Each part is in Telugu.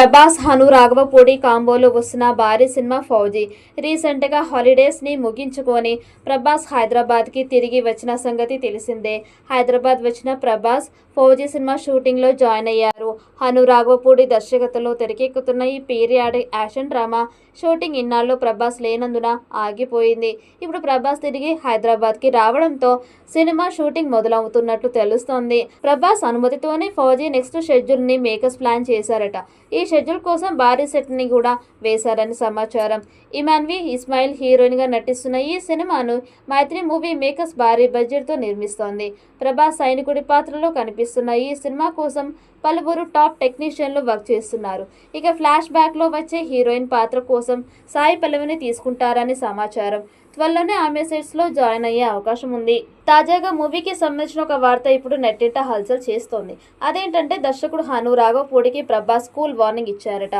ప్రభాస్ హను రాఘవపూడి కాంబోలో వస్తున్న భారీ సినిమా ఫౌజీ. రీసెంట్ గా హాలిడేస్ ని ముగించుకొని ప్రభాస్ హైదరాబాద్ కి తిరిగి వచ్చిన సంగతి తెలిసిందే. హైదరాబాద్ వచ్చిన ప్రభాస్ ఫౌజీ సినిమా షూటింగ్ లో జాయిన్ అయ్యారు. హను రాఘవపూడి దర్శకత్వంలో తెరకెక్కుతున్న ఈ పీరియాడిక్ యాక్షన్ డ్రామా షూటింగ్ ఇన్నాళ్ళు ప్రభాస్ లేనందున ఆగిపోయింది. ఇప్పుడు ప్రభాస్ తిరిగి హైదరాబాద్ కి రావడంతో సినిమా షూటింగ్ మొదలవుతున్నట్లు తెలుస్తోంది. ప్రభాస్ అనుమతితోనే ఫౌజీ నెక్స్ట్ షెడ్యూల్ ని మేకర్స్ ప్లాన్ చేశారట. ఈ షెడ్యూల్ కోసం భారీ సెట్ ని కూడా వేశారని సమాచారం. ఇమాన్వి ఇస్మాయిల్ హీరోయిన్ గా నటిస్తున్న ఈ సినిమాను మైత్రి మూవీ మేకర్స్ భారీ బడ్జెట్ తో నిర్మిస్తోంది. ప్రభాస్ సైనికుడి పాత్రలో కనిపిస్తున్న ఈ సినిమా కోసం పలువురు టాప్ టెక్నీషియన్లు వర్క్ చేస్తున్నారు. ఇక ఫ్లాష్ బ్యాక్ లో వచ్చే హీరోయిన్ పాత్ర కోసం సాయి పల్లవిని తీసుకుంటారని సమాచారం. త్వరలోనే ఆమె సెట్స్ లో జాయిన్ అయ్యే అవకాశం ఉంది. తాజాగా మూవీకి సంబంధించిన ఒక వార్త ఇప్పుడు నెట్టింట హల్చల్ చేస్తోంది. అదేంటంటే దర్శకుడు హను రాఘవపూడికి ప్రభాస్ కూల్ వార్నింగ్ ఇచ్చారట.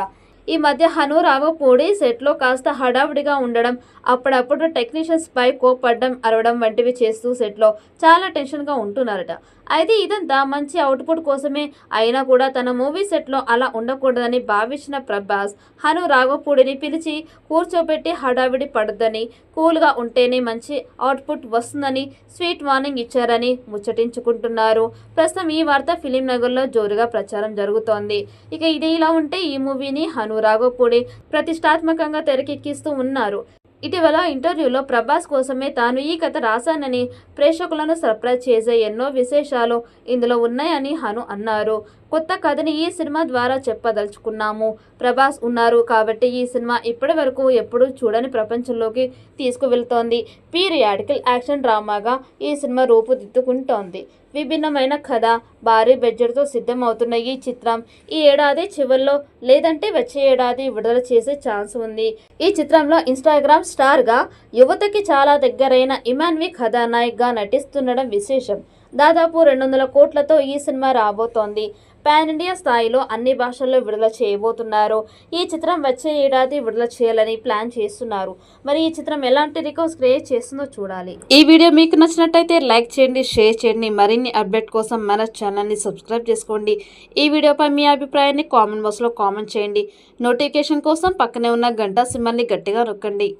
ఈ మధ్య హను రాఘవపూడి సెట్లో కాస్త హడావుడిగా ఉండడం, అప్పుడప్పుడు టెక్నీషియన్స్ పై కోప్పడడం, అరవడం వంటివి చేస్తూ సెట్లో చాలా టెన్షన్గా ఉంటున్నారట. అయితే ఇదంతా మంచి అవుట్పుట్ కోసమే అయినా కూడా తన మూవీ సెట్లో అలా ఉండకూడదని భావించిన ప్రభాస్ హను రాఘవపూడిని పిలిచి కూర్చోబెట్టి హడావిడి పడద్దని, కూల్గా ఉంటేనే మంచి అవుట్పుట్ వస్తుందని స్వీట్ వార్నింగ్ ఇచ్చారని ముచ్చటించుకుంటున్నారు. ప్రస్తుతం ఈ వార్త ఫిలిం నగర్లో జోరుగా ప్రచారం జరుగుతోంది. ఇక ఇది ఇలా ఉంటే ఈ మూవీని హను రాఘవపూడి ప్రతిష్టాత్మకంగా తెరకెక్కిస్తూ ఉన్నారు. ఇటీవల ఇంటర్వ్యూలో ప్రభాస్ కోసమే తాను ఈ కథ రాశానని, ప్రేక్షకులను సర్ప్రైజ్ చేసే ఎన్నో విశేషాలు ఇందులో ఉన్నాయని హను అన్నారు. కొత్త కథని ఈ సినిమా ద్వారా చెప్పదలుచుకున్నాము. ప్రభాస్ ఉన్నారు కాబట్టి ఈ సినిమా ఇప్పటి వరకు ఎప్పుడూ చూడని ప్రపంచంలోకి తీసుకువెళ్తోంది. పీరియాడికల్ యాక్షన్ డ్రామాగా ఈ సినిమా రూపుదిద్దుకుంటోంది. విభిన్నమైన కథ, భారీ బడ్జెట్తో సిద్ధమవుతున్న ఈ చిత్రం ఈ ఏడాది చివరిలో లేదంటే వచ్చే ఏడాది విడుదల చేసే ఛాన్స్ ఉంది. ఈ చిత్రంలో ఇన్స్టాగ్రామ్ స్టార్గా యువతకి చాలా దగ్గరైన ఇమాన్వి కథానాయక్గా నటిస్తుండడం విశేషం. దాదాపు 200 కోట్లతో ఈ సినిమా రాబోతోంది. పాన్ ఇండియా స్థాయిలో అన్ని భాషల్లో విడుదల చేయబోతున్నారు. ఈ చిత్రం వచ్చే ఏడాది విడుదల చేయాలని ప్లాన్ చేస్తున్నారు. మరి ఈ చిత్రం ఎలాంటి రికార్డ్స్ క్రియేట్ చేస్తుందో చూడాలి. ఈ వీడియో మీకు నచ్చినట్టయితే లైక్ చేయండి, షేర్ చేయండి. మరిన్ని అప్డేట్ కోసం మన ఛానల్ని సబ్స్క్రైబ్ చేసుకోండి. ఈ వీడియోపై మీ అభిప్రాయాన్ని కామెంట్ బాక్స్లో కామెంట్ చేయండి. నోటిఫికేషన్ కోసం పక్కనే ఉన్న గంట సింబల్ని గట్టిగా నొక్కండి.